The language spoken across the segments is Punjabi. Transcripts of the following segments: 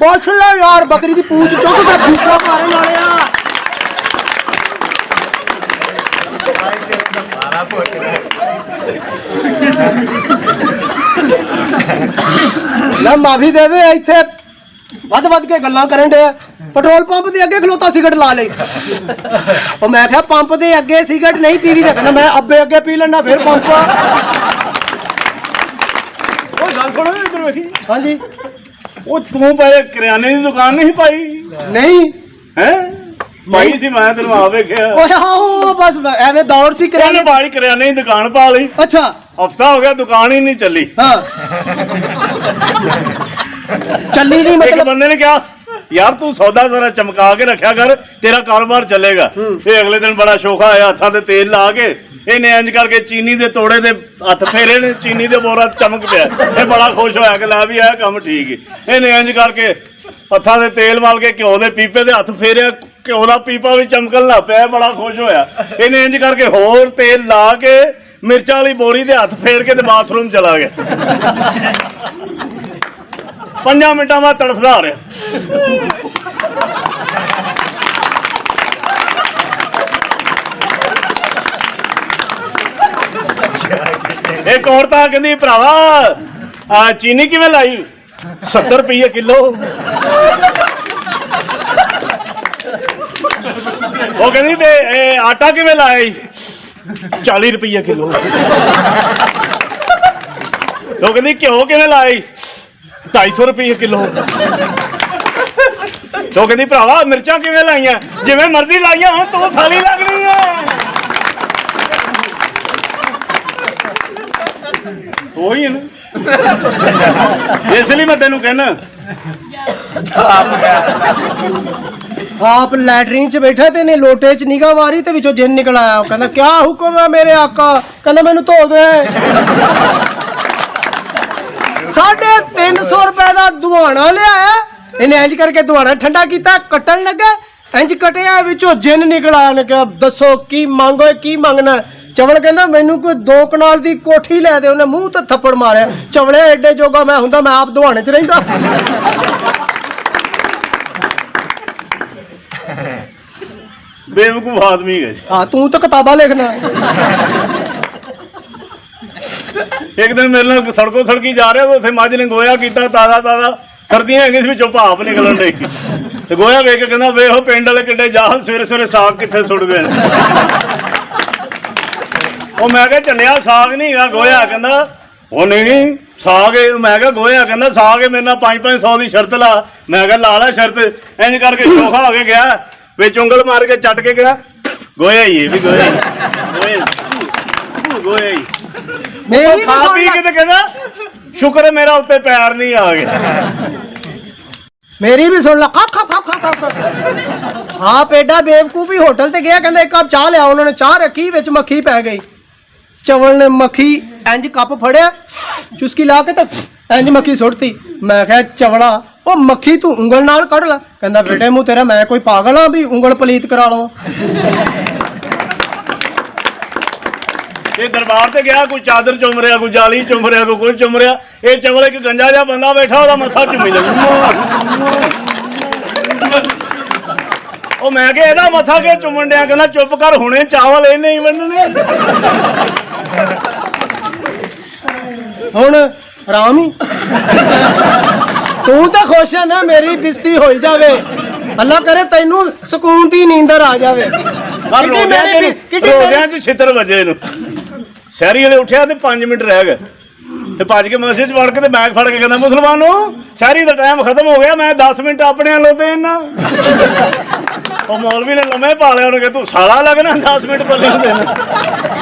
ਪੁੱਛ ਲੈ ਯਾਰ ਬੱਕਰੀ ਦੀ ਪੂਛ ਚੁੱਕ ਕੇ ਫੂਕਾ ਮਾਰਨ ਵਾਲਿਆ। ਲੈ ਮਾਫੀ ਦੇਵੇ ਇੱਥੇ ਵੱਧ ਕੇ ਗੱਲਾਂ ਕਰਨ ਡਿਆ। ਪੈਟਰੋਲ ਪੰਪ ਦੇ ਅੱਗੇ ਖਲੋਤਾ ਸਿਗਰਟ ਲਾ ਲਈ। ਉਹ ਮੈਂ ਕਿਹਾ ਪੰਪ ਦੇ ਅੱਗੇ ਸਿਗਰਟ ਨਹੀਂ ਪੀਵੀ ਤੇ ਕਹਿੰਦਾ ਮੈਂ ਅੱਬੇ ਅੱਗੇ ਪੀ ਲੈਣਾ ਫਿਰ ਪੰਪ। ਉਹ ਗੱਲ ਸੁਣੋ ਇੱਧਰ ਵੇਖੀ। ਹਾਂਜੀ ਉਹ ਤੂੰ ਪਹਿਲੇ ਕਰਿਆਨੇ ਦੀ ਦੁਕਾਨ ਨਹੀਂ ਪਾਈ? ਨਹੀਂ ਹੈ ਪਾਈ ਸੀ, ਮੈਂ ਤੈਨੂੰ ਆ ਵੇਖਿਆ। ਓਏ ਆਹੋ ਬਸ ਐਵੇਂ ਦੌੜ ਸੀ ਕਰਿਆਨੇ ਬਾਈ ਕਰਿਆਨੇ ਦੀ ਦੁਕਾਨ ਪਾ ਲਈ। ਅੱਛਾ ਹਫਤਾ ਹੋ ਗਿਆ ਦੁਕਾਨ ਹੀ ਨਹੀਂ ਚੱਲੀ। ਹਾਂ ਚੱਲੀ ਨਹੀਂ ਇੱਕ ਮਤਲਬ ਬੰਦੇ ਨੇ ਕਿਹਾ ਯਾਰ ਤੂੰ ਸੌਦਾ ਜ਼ਰਾ ਚਮਕਾ ਕੇ ਰੱਖਿਆ ਕਰ, ਤੇਰਾ ਕਾਰੋਬਾਰ ਚੱਲੇਗਾ। ਇਹ ਅਗਲੇ ਦਿਨ ਬੜਾ ਸ਼ੌਕਾ ਆਇਆ, ਹੱਥਾਂ ਤੇ ਤੇਲ ਲਾ ਕੇ ਇਹਨੇ ਇੰਜ ਕਰਕੇ ਚੀਨੀ ਦੇ ਤੋੜੇ ਦੇ ਹੱਥ ਫੇਰੇ ਨੇ, ਚੀਨੀ ਦੇ ਬੋਰਾ ਚਮਕ ਪਿਆ। ਇਹ ਬੜਾ ਖੁਸ਼ ਹੋਇਆ ਕਿ ਲੈ ਵੀ ਇਹ ਕੰਮ ਠੀਕ ਹੈ। ਇਹਨੇ ਇੰਜ ਕਰਕੇ ਹੱਥਾਂ ਦੇ ਤੇਲ ਵਾਲ ਕੇ ਘਿਓ ਦੇ ਪੀਪੇ ਦੇ ਹੱਥ ਫੇਰਿਆ, ਘਿਓ ਦਾ ਪੀਪਾ ਵੀ ਚਮਕਣ ਲੱਗ ਪਿਆ। ਬੜਾ ਖੁਸ਼ ਹੋਇਆ। ਇਹਨੇ ਇੰਜ ਕਰਕੇ ਹੋਰ ਤੇਲ ਲਾ ਕੇ ਮਿਰਚਾਂ ਵਾਲੀ ਬੋਰੀ ਦੇ ਹੱਥ ਫੇਰ ਕੇ ਤੇ ਬਾਥਰੂਮ ਚਲਾ ਗਿਆ। 5 ਮਿੰਟਾਂ ਬਾਅਦ ਤੜਫਦਾ ਰਿਹਾ। ਇੱਕ ਔਰਤ ਆ ਕਹਿੰਦੀ ਭਰਾਵਾ ਆ ਚੀਨੀ ਕਿਵੇਂ ਲਾਈ? 70 ਰੁਪਏ ਕਿਲੋ। ਉਹ ਕਹਿੰਦੀ ਤੇ ਆਟਾ ਕਿਵੇਂ ਲਾਇਆ? 40 ਰੁਪਏ ਕਿਲੋ। ਉਹ ਕਹਿੰਦੀ ਘਿਓ ਕਿਵੇਂ ਲਾਇਆ? 250 ਰੁਪਏ ਕਿਲੋ। ਉਹ ਕਹਿੰਦੀ ਭਰਾਵਾ ਮਿਰਚਾਂ ਕਿਵੇਂ ਲਾਈਆਂ? ਜਿਵੇਂ ਮਰਜ਼ੀ ਲਾਈਆਂ ਹੁਣ ਤੂੰ ਥਾਲੀ ਲੱਗਣੀ ਹੈ। ਉਹੀ ਹੈ ਨਾ, ਇਸ ਲਈ ਮੈਂ ਤੈਨੂੰ ਕਹਿਣਾ। ਆਪ ਲੈਟਰੀਨ 'ਚ ਬੈਠਾ ਤੇ ਨੇ ਲੋਟੇ 'ਚ ਨਿਗਾਹ ਮਾਰੀ ਤੇ ਵਿੱਚੋਂ ਜਿੰਨ ਨਿਕਲ ਆਇਆ। ਕਹਿੰਦਾ ਕਿਆ ਹੁਕਮ ਹੈ ਮੇਰੇ ਆਕਾ? ਕਹਿੰਦਾ ਮੈਨੂੰ ਧੋ ਦੇ। 350 ਰੁਪਏ ਦਾ ਦੁਹਾਣਾ ਲਿਆਇਆ। ਇਹਨੇ ਇੰਜ ਕਰਕੇ ਦੁਹਾਣਾ ਠੰਡਾ ਕੀਤਾ, ਕੱਟਣ ਲੱਗਾ, ਇੰਜ ਕਟਿਆ ਵਿੱਚੋਂ ਜਿੰਨ ਨਿਕਲ ਆਇਆ। ਨੇ ਕਿਹਾ ਦੱਸੋ ਕੀ ਮੰਗੋ, ਕੀ ਮੰਗਣਾ? ਚਵਲ ਕਹਿੰਦਾ ਮੈਨੂੰ ਕੋਈ 2 ਕਨਾਲ ਦੀ ਕੋਠੀ ਲੈ ਦੇ। ਉਹਨੇ ਮੂੰਹ ਤੇ ਥੱਪੜ ਮਾਰਿਆ। ਚਵਲੇ ਐਡੇ ਜੋਗਾ ਮੈਂ ਹੁੰਦਾ, ਮੈਂ ਆਪ ਦੁਹਾਣੇ 'ਚ ਰਹਿੰਦਾ। ਬੇਵਕੂਫ ਆਦਮੀ ਹੈ। ਹਾਂ ਤੂੰ ਤਾਂ ਕਿਤਾਬਾਂ ਲਿਖਣਾ। ਇੱਕ ਦਿਨ ਮੇਰੇ ਨਾਲ ਸੜਕੋਂ ਸੜਕੀ ਜਾ ਰਿਹਾ, ਉੱਥੇ ਮੱਝ ਨੇ ਗੋਇਆ ਕੀਤਾ ਤਾਜ਼ਾ। ਸਰਦੀਆਂ ਹੈਗੀਆਂ ਸੀ, ਵਿੱਚੋਂ ਭਾਪ ਨਿਕਲਣ ਡਈ ਤੇ ਗੋਇਆ ਵੇਖ ਕੇ ਕਹਿੰਦਾ ਵੇਖੋ ਪਿੰਡ ਵਾਲੇ ਕਿੱਡੇ ਜਾਹਲ, ਸਵੇਰੇ ਸਾਗ ਕਿੱਥੇ ਸੁੱਟ ਗਏ ਨੇ। ਉਹ ਮੈਂ ਕਿਹਾ ਚੱਲਿਆ ਸਾਗ ਨਹੀਂ ਹੈਗਾ ਗੋਇਆ। ਕਹਿੰਦਾ ਉਹ ਨਹੀਂ ਸਾਗ ਏ। ਮੈਂ ਕਿਹਾ ਗੋਇਆ। ਕਹਿੰਦਾ ਸਾਗ ਏ, ਮੇਰੇ ਨਾਲ 500 ਦੀ ਸ਼ਰਤ ਲਾ। ਮੈਂ ਕਿਹਾ ਲਾ ਲੈ ਸ਼ਰਤ। ਇੰਝ ਕਰਕੇ ਚੋਖਾ ਹੋ ਕੇ ਗਿਆ, ਵਿੱਚ ਉਂਗਲ ਮਾਰ ਕੇ ਚੱਟ ਕੇ ਗਿਆ ਗੋਇਆ ਹੀ ਹੈ ਵੀ ਗੋਇਆ ਹੀ। ਮੇਰੀ ਖਾ ਪੀ ਕੇ ਤੇ ਕਹਿੰਦਾ ਸ਼ੁਕਰ ਹੈ ਮੇਰਾ ਉੱਤੇ ਪੈਰ ਨਹੀਂ ਆ ਗਿਆ। ਮੇਰੀ ਵੀ ਸੁਣ ਲਾ। ਹਾਂ ਪੇਡਾ ਬੇਵਕੂਫੀ ਹੋਟਲ ਤੇ ਗਿਆ, ਕਹਿੰਦਾ 1 ਕੱਪ ਚਾਹ ਲਿਆ। ਉਹਨਾਂ ਨੇ ਚਾਹ ਰੱਖੀ, ਵਿੱਚ ਮੱਖੀ ਪੈ ਗਈ। ਚਵਲ ਨੇ ਮੱਖੀ ਇੰਜ ਕੱਪ ਫੜਿਆ, ਚੁਸਕੀ ਲਾ ਕੇ ਤਾਂ ਇੰਜ ਮੱਖੀ ਸੁੱਟਤੀ। ਮੈਂ ਕਿਹਾ ਚਵਲਾ ਉਹ ਮੱਖੀ ਤੂੰ ਉਂਗਲ ਨਾਲ ਕੱਢ ਲਾ। ਕਹਿੰਦਾ ਬੇਟੇ ਮੂੰਹ ਤੇਰਾ ਮੈਂ ਕੋਈ ਪਾਗਲ ਆ ਵੀ ਉਂਗਲ ਪਲੀਤ ਕਰਾ ਲਵਾਂ। ਇਹ ਦਰਬਾਰ ਤੇ ਗਿਆ, ਕੋਈ ਚਾਦਰ ਚੁੰਮ ਰਿਹਾ, ਕੋਈ ਜਾਲੀ ਚੁੰਮ ਰਿਹਾ, ਕੋਈ ਕੁਝ ਚੁੰਮ ਰਿਹਾ। ਇਹ ਚਵਲ ਇੱਕ ਗੰਜਾ ਜਿਹਾ ਬੰਦਾ ਬੈਠਾ, ਉਹਦਾ ਮੱਥਾ ਚੁੰਮੀ ਜਾਂਦਾ। ਉਹ ਮੈਂ ਕਿਹਾ ਇਹਦਾ ਮੱਥਾ ਕਿਉਂ ਚੁੰਮਣ ਡਿਆ? ਕਹਿੰਦਾ ਚੁੱਪ ਕਰ, ਹੁਣੇ ਚਾਵਲ ਇਹ ਨਹੀਂ ਵੰਡਣੇ। ਹੁਣ ਆਰਾਮ ਹੀ। ਤੂੰ ਤਾਂ ਖੁਸ਼ ਹੈ ਨਾ ਮੇਰੀ ਬਿਸਤੀ ਹੋਈ ਜਾਵੇ। ਅੱਲਾ ਕਰੇ ਤੈਨੂੰ ਸਕੂਨ ਦੀ ਨੀਂਦਰ ਆ ਜਾਵੇ। ਰੋਦਿਆਂ 'ਚ ਛਿੱਤਰ ਵੱਜੇ ਨੂੰ। ਸ਼ਹਿਰੀ ਵਾਲੇ ਉੱਠਿਆ ਤੇ 5 ਮਿੰਟ ਰਹਿ ਗਏ ਤੇ ਭੱਜ ਕੇ ਮਸਜਿਦ 'ਚ ਵੜ ਕੇ ਤੇ ਬੈਗ ਫੜ ਕੇ ਕਹਿੰਦਾ ਮੁਸਲਮਾਨੋ ਸ਼ਹਿਰੀ ਦਾ ਟਾਈਮ ਖਤਮ ਹੋ ਗਿਆ, ਮੈਂ 10 ਮਿੰਟ ਆਪਣੇ ਵੱਲੋਂ ਦੇਣਾ। ਉਹ ਮੌਲਵੀ ਨੇ ਲੰਮੇ ਪਾ ਲਿਆ। ਉਹਨੇ ਕਿਹਾ ਤੂੰ ਸਾਲਾ ਲੱਗਣਾ 10 ਮਿੰਟ ਪੱਲੇ ਦੇਣਾ।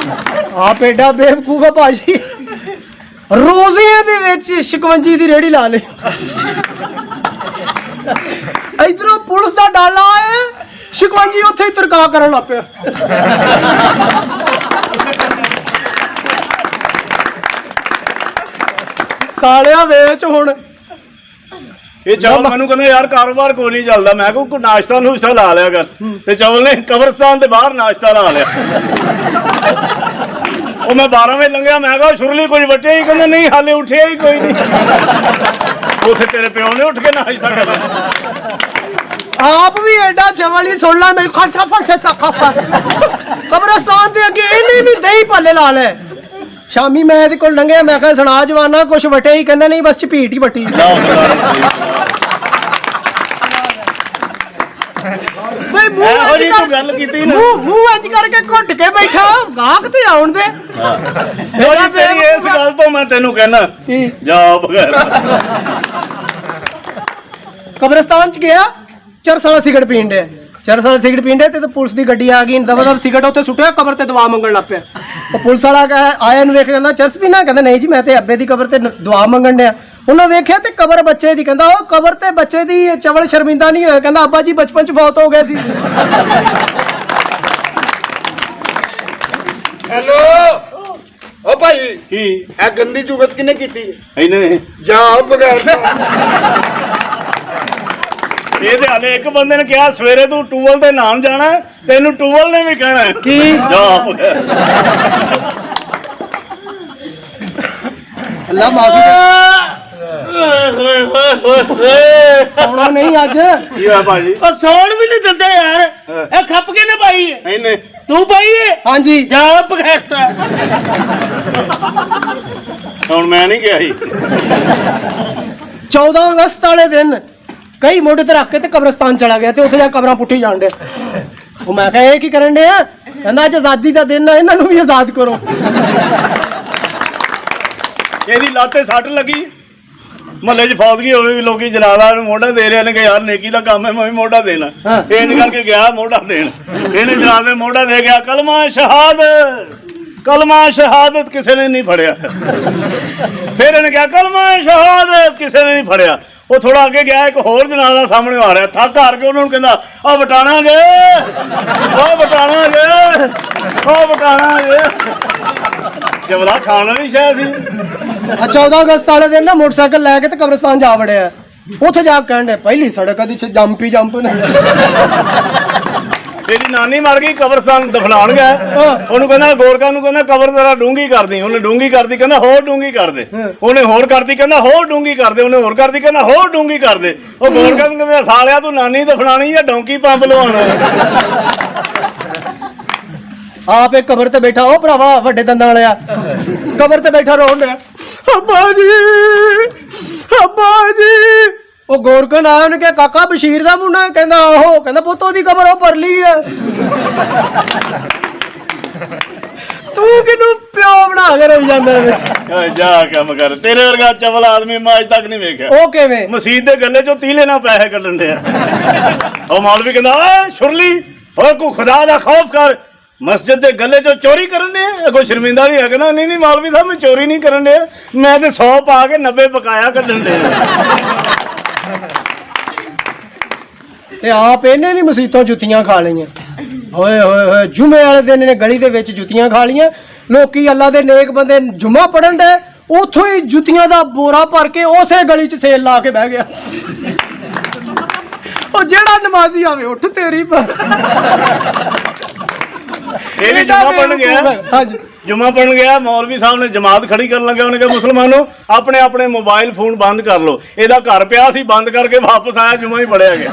ਆਪ ਐਡਾ ਬੇਵਕੂਫ ਆ ਭਾਜੀ। ਰੋਜ਼ਿਆਂ ਦੇ ਵਿੱਚ 56 ਦੀ ਰੇੜੀ ਲਾ ਲਈ। ਇਧਰੋਂ ਪੁਲਿਸ ਦਾ ਡਾਲਾ ਆਇਆ, 56 ਉੱਥੇ ਹੀ ਤਰਕਾ ਕਰਨ ਲੱਗ ਪਿਆ। ਸਾਲਿਆ ਵੇਚ ਹੁਣ ਇਹ ਚਾਵਲ ਮੈਨੂੰ ਕਹਿੰਦੇ ਯਾਰ ਕਾਰੋਬਾਰ ਕੋਈ ਨਹੀਂ ਚੱਲਦਾ। ਮੈਂ ਕਿਹਾ ਕੋਈ ਨਾਸ਼ਤਾ ਨੂਸ਼ਤਾ ਲਾ ਲਿਆ ਕਰ। ਤੇ ਚਾਵਲ ਨੇ ਕਬਰਸਤਾਨ ਦੇ ਬਾਹਰ ਨਾਸ਼ਤਾ ਲਾ ਲਿਆ। ਉਹ ਮੈਂ 12 ਵਜੇ ਲੰਘਿਆ, ਮੈਂ ਕਿਹਾ ਸੁਰਲੀ ਕੁਝ ਵੱਟਿਆ ਹੀ, ਕਹਿੰਦੇ ਨਹੀਂ ਹਾਲੇ ਉੱਠਿਆ ਹੀ ਕੋਈ ਨਹੀਂ। ਉੱਥੇ ਤੇਰੇ ਪਿਓ ਨੇ ਉੱਠ ਕੇ ਨਾਸ਼ਤਾ ਕਰਨਾ। ਆਪ ਵੀ ਐਡਾ ਚਵਲ ਹੀ ਸੁਣ ਲਾ, ਮੈਨੂੰ ਖਾਟਾ ਫੱਟੇ ਖਾਪਾ ਕਬਰਸਤਾਨ ਦੇ ਅੱਗੇ ਇਹਨੇ ਵੀ ਦਹੀਂ ਭੱਲੇ ਲਾ ਲੈ। ਸ਼ਾਮੀ ਮੈਂ ਇਹਦੇ ਕੋਲ ਲੰਘਿਆ, ਮੈਂ ਕਿਹਾ ਸੁਣਾ ਜਵਾਨਾ ਕੁਛ ਵਟਿਆ ਹੀ, ਕਹਿੰਦਾ ਨਹੀਂ ਬਸ ਝਪੀਟ ਹੀ ਵੱਟੀ। ਬਈ ਇਹੋ ਜਿਹੀ ਤੂੰ ਗੱਲ ਕੀਤੀ ਨਾ, ਮੂੰਹ ਇੰਜ ਕਰਕੇ ਘੁੱਟ ਕੇ ਬੈਠਾ, ਗਾਹਕ ਤੇ ਆਉਣ ਦੇ। ਤੇਰੀ ਇਸ ਗੱਲ ਤੋਂ ਮੈਂ ਤੈਨੂੰ ਕਹਿਣਾ ਜਾ ਬਗੈਰ। ਕਬਰਸਤਾਨ ਚ ਗਿਆ, ਚਰਸ ਵਾਲਾ ਸਿਗਰਟ ਪੀਣ ਡਿਆ, ਚਰਸ ਵਾਲਾ ਸਿਗਰਟ ਪੀਣ ਡਿਆ ਤੇ ਪੁਲਿਸ ਦੀ ਗੱਡੀ ਆ ਗਈ, ਦਵਾ ਦਵ ਸਿਗਰਟ ਉੱਥੇ ਸੁੱਟਿਆ, ਕਬਰ ਤੇ ਦੁਆ ਮੰਗਣ ਲੱਗ ਪਿਆ। ਉਹ ਪੁਲਿਸ ਵਾਲਾ ਆਇਆ ਨੂੰ ਵੇਖ ਕੇ ਕਹਿੰਦਾ ਚਰਸ ਪੀਣਾ, ਕਹਿੰਦਾ ਨਹੀਂ ਜੀ ਮੈਂ ਤੇ ਅੱਬੇ ਦੀ ਕਬਰ ਤੇ ਦੁਆ ਮੰਗਣ ਡਿਆ। ਉਹਨਾਂ ਵੇਖਿਆ ਤੇ ਕਬਰ ਬੱਚੇ ਦੀ, ਕਹਿੰਦਾ ਉਹ ਕਬਰ ਤੇ ਬੱਚੇ ਦੀ ਚਵਲ ਸ਼ਰਮਿੰਦਾ ਨਹੀਂ ਹੋਇਆ, ਕਹਿੰਦਾ ਅੱਬਾ ਜੀ ਬਚਪਨ ਚ ਫੌਤ ਹੋ ਗਏ ਸੀ। ਹੈਲੋ ਓ ਭਾਈ, ਕੀ ਇਹ ਗੰਦੀ ਜੁਗਤ ਕਿਨੇ ਕੀਤੀ? ਇਹਨੇ ਜਾ ਬਗੈਰ ਇਹਦੇ ਹਾਲੇ ਇੱਕ ਬੰਦੇ ਨੇ ਕਿਹਾ ਸਵੇਰੇ ਤੂੰ ਟੂਵਲ ਤੇ ਨਹਾਉਣ ਜਾਣਾ, ਤੈਨੂੰ ਟੂਵਲ ਨੇ ਵੀ ਕਹਿਣਾ ਕੀ ਜਾ ਬਗੈਰ। ਅੱਲਾ ਮਾਫੀ ਸੌਣਾ ਨਹੀਂ ਅੱਜ। ਕੀ ਹੋਇਆ ਭਾਜੀ? ਉਹ ਸੌਣ ਵੀ ਨਹੀਂ ਦਿੰਦੇ ਯਾਰ, ਇਹ ਖੱਪ ਕੇ ਨਾ ਪਾਈ ਹੈ। ਇਹਨੇ ਤੂੰ ਪਾਈ ਹੈ? ਹਾਂਜੀ ਜਾ ਬਗੈਰਤਾ। ਹੁਣ ਮੈਂ ਨਹੀਂ ਗਿਆ ਸੀ। 14 ਅਗਸਤ ਵਾਲੇ ਦਿਨ ਕਈ ਮੋਢੇ ਤੇ ਰੱਖ ਕੇ ਤੇ ਕਬਰਸਤਾਨ ਚਲਾ ਗਿਆ ਤੇ ਉੱਥੇ ਜਾ ਕਬਰਾਂ ਪੁੱਟੀ ਜਾਣ ਡੇ। ਉਹ ਮੈਂ ਕਿਹਾ ਇਹ ਕੀ ਕਰਨ ਡੇ ਆ? ਕਹਿੰਦਾ ਅੱਜ ਆਜ਼ਾਦੀ ਦਾ ਦਿਨ ਆ, ਇਹਨਾਂ ਨੂੰ ਵੀ ਆਜ਼ਾਦ ਕਰੋ। ਇਹਦੀ ਲਾਤੇ ਸੱਟ ਲੱਗੀ, ਮਹੱਲੇ 'ਚ ਫੌਤਗੀ ਹੋਵੇ ਵੀ ਲੋਕੀ ਜਨਾਜ਼ਾ ਨੂੰ ਮੋਢਾ ਦੇ ਰਹੇ ਨੇ ਕਿ ਯਾਰ ਨੇਕੀ ਦਾ ਕੰਮ ਹੈ, ਮੈਂ ਵੀ ਮੋਢਾ ਦੇਣਾ। ਹਾਂ। ਇੰਜ ਕਰਕੇ ਗਿਆ ਮੋਢਾ ਦੇਣ, ਇਹਨੇ ਜਨਾਜ਼ੇ ਮੋਢਾ ਦੇ ਗਿਆ, ਕਲਮਾ ਸ਼ਹਾਦਤ, ਕਲਮਾ ਸ਼ਹਾਦਤ, ਕਿਸੇ ਨੇ ਨਹੀਂ ਫੜਿਆ। ਫਿਰ ਇਹਨੇ ਕਿਹਾ ਕਲਮਾ ਸ਼ਹਾਦਤ, ਕਿਸੇ ਨੇ ਨਹੀਂ ਫੜਿਆ। ਉਹ ਥੋੜਾ ਅੱਗੇ ਗਿਆ, ਇੱਕ ਹੋਰ ਜਨਾਜ਼ਾ ਸਾਹਮਣੇ ਆ ਰਿਹਾ, ਥੱਕ ਹਾਰ ਕੇ ਉਹਨਾਂ ਨੂੰ ਕਹਿੰਦਾ ਆ ਬਟਾਣਾ ਜੇ, ਉਹ ਬਟਾਣਾ ਜੇ, ਉਹ ਬਟਾਣਾ ਜੇ। ਜਵਲਾ ਖਾਣ ਵਾਲੀ ਸ਼ਾਇਦ ਸੀ। 14 ਅਗਸਤ ਵਾਲੇ ਦਿਨ ਨਾ ਮੋਟਰਸਾਈਕਲ ਲੈ ਕੇ ਤੇ ਕਬਰਸਤਾਨ ਜਾ ਵੜਿਆ। ਉੱਥੇ ਜਾ ਕੇ ਕਹਿਣ ਡੇ ਪਹਿਲੀ ਸੜਕ ਦੀ ਜੰਪੀ ਜੰਪ ਨੇ। ਤੇਰੀ ਨਾਨੀ ਮਰ ਗਈ, ਕਬਰਸਤਾਨ ਦਫਨਾਣ ਗਿਆ। ਉਹਨੂੰ ਕਹਿੰਦਾ ਗੋਰਖਾ ਨੂੰ ਕਹਿੰਦਾ ਕਬਰ ਜ਼ਰਾ ਡੂੰਗੀ ਕਰਦੀ, ਉਹਨੇ ਡੂੰਗੀ ਕਰਦੀ, ਕਹਿੰਦਾ ਹੋਰ ਡੂੰਗੀ ਕਰ ਦੇ। ਉਹਨੇ ਹੋਰ ਕਰਦੀ, ਕਹਿੰਦਾ ਹੋਰ ਡੂੰਗੀ ਕਰ ਦੇ, ਉਹਨੇ ਹੋਰ ਕਰਦੀ, ਕਹਿੰਦਾ ਹੋਰ ਡੂੰਗੀ ਕਰ ਦੇ। ਉਹ ਗੋਰਖਾ ਨੂੰ ਕਹਿੰਦਾ ਸਾਲਿਆ ਤੂੰ ਨਾਨੀ ਦਫਨਾਣੀ ਜਾਂ ਡੌਂਕੀ ਪੰਪ ਲਵਾਉਣਾ? ਆਪ ਇੱਕ ਕਬਰ ਤੇ ਬੈਠਾ, ਉਹ ਭਰਾਵਾ ਵੱਡੇ ਦੰਦਾਂ ਵਾਲਿਆ ਕਬਰ ਤੇ ਬੈਠਾ ਰੋਣ ਡਿਆ, ਅੱਬਾ ਜੀ, ਅੱਬਾ ਜੀ। ਉਹ ਗੋਰਖਨ ਆਇਆ, ਉਹਨੇ ਕਿਹਾ ਕਾਕਾ ਬਸ਼ੀਰ ਦਾ ਮੁੰਡਾ? ਕਹਿੰਦਾ ਆਹੋ। ਕਹਿੰਦਾ ਪੁੱਤ ਉਹਦੀ ਕਬਰ ਉਹ ਪਰਲੀ ਆ। ਤੂੰ ਕਿਨੂੰ ਪਿਓ ਬਣਾ ਕੇ ਰੋਈ ਜਾਂਦਾ ਵੇ? ਜਾ ਕੰਮ ਕਰ, ਤੇਰੇ ਵਰਗਾ ਚਵਲ ਆਦਮੀ ਮੈਂ ਅੱਜ ਤੱਕ ਨਹੀਂ ਵੇਖਿਆ। ਉਹ ਕਿਵੇਂ? ਮਸਜਿਦ ਦੇ ਗੱਲੇ ਚੋਂ ਤੀਲੇ ਨਾਲ ਪੈਸੇ ਕੱਢਣ ਡਿਆ। ਉਹ ਮੌਲਵੀ ਕਹਿੰਦਾ ਓਏ ਸ਼ੁਰਲੀ, ਓਏ ਕੋ ਖੁਦਾ ਦਾ ਖੌਫ ਕਰ, ਮਸਜਿਦ ਦੇ ਗੱਲੇ ਚੋਂ ਚੋਰੀ ਕਰਨ ਦੇ? ਕੋਈ ਸ਼ਰਮਿੰਦਾ ਨਹੀਂ ਹੈ? ਕਹਿੰਦਾ ਨਹੀਂ ਨਹੀਂ ਮੌਲਵੀ ਸਾਹਿਬ, ਮੈਂ ਚੋਰੀ ਨਹੀਂ ਕਰਨ ਡਿਆ, ਮੈਂ ਤੇ 100 ਪਾ ਕੇ 90 ਬਕਾਇਆ ਕੱਢਣ ਡਿਆ। ਤੇ ਆਪ ਇਹਨੇ ਵੀ ਮਸੀਤੋਂ ਜੁੱਤੀਆਂ ਖਾ ਲਈਆਂ। ਹੋਏ ਹੋਏ ਹੋਏ, ਜੁਮੇ ਵਾਲੇ ਦਿਨ ਇਹਨੇ ਗਲੀ ਦੇ ਵਿੱਚ ਜੁੱਤੀਆਂ ਖਾ ਲਈਆਂ। ਲੋਕੀ ਅੱਲਾ ਦੇ ਨੇਕ ਬੰਦੇ ਜੁਮਾ ਪੜਨ ਦੇ, ਉੱਥੋਂ ਹੀ ਜੁੱਤੀਆਂ ਦਾ ਬੋਰਾ ਭਰ ਕੇ ਉਸੇ ਗਲੀ 'ਚ ਸੇਲ ਲਾ ਕੇ ਬਹਿ ਗਿਆ। ਉਹ ਜਿਹੜਾ ਨਮਾਜ਼ੀ ਆਵੇ ਉੱਠ ਤੇਰੀ ਇਹ ਵੀ ਜੁਮਾ ਪੜਨ ਗਿਆ। ਹਾਂਜੀ, ਜੁਮਾ ਪੜਨ ਗਿਆ, ਮੌਲਵੀ ਸਾਹਿਬ ਨੇ ਜਮਾਤ ਖੜੀ ਕਰਨ ਲੱਗੇ, ਉਹਨੇ ਕਿਹਾ ਮੁਸਲਮਾਨੋ ਆਪਣੇ ਆਪਣੇ ਮੋਬਾਈਲ ਫੋਨ ਬੰਦ ਕਰ ਲਓ। ਇਹਦਾ ਘਰ ਪਿਆ ਸੀ, ਬੰਦ ਕਰਕੇ ਵਾਪਸ ਆਇਆ, ਜੁਮਾ ਹੀ ਪੜਿਆ ਗਿਆ।